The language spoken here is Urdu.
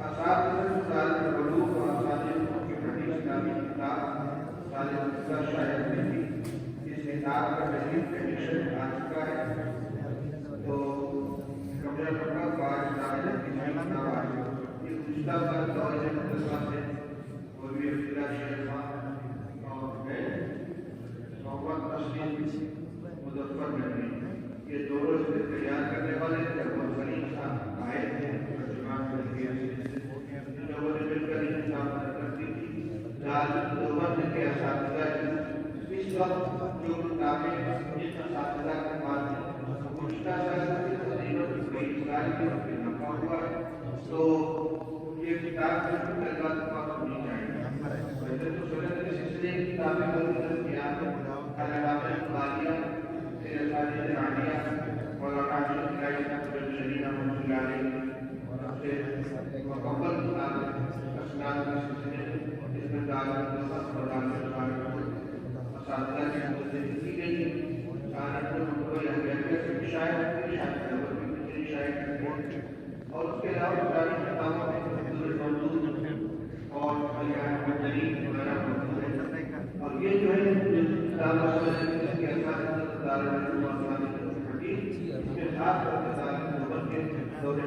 اساتذہ طالب العلوم اور اساتذہ کی بڑی اسلامی کتاب طالب کا شاید نہیں، اس کتاب کا جدید ایڈیشن آ چکا ہے، تو کمرہ نمبر 5 طالب کی کتاب آ چکی ہے۔ گزشتہ سال دور مدرسہ سے مولوی عبداللہ شیخ خان اور میں محمد تسلیم مظفر نبی یہ دونوں سے تیار کرنے والے تھے، اور غریب صاحب آئے تھے ترجمان کے لیے، لوگوں نے مل کر انتظام کرتی تھی۔ دیوبند کے اساتذہ اس وقت جو کتابیں جن اساتذہ کے پاس ہیں گزشتہ سال کی تقریباً 20 سال کے نفع ہوا ہے، تو یہ کتاب بالکل اللہ کے پاس ہونی چاہیے۔ ویسے تو سنت کے سلسلے کی کتابیں موجود کیا ہے، علامہ اقبالیہ مکمل اسناد کے سلسلے اس میں اساتذہ کی مدد کی گئی اور اس کے علاوہ تاریخ کتابوں میں اور وغیرہ موجود ہے، اور یہ جو ہے دور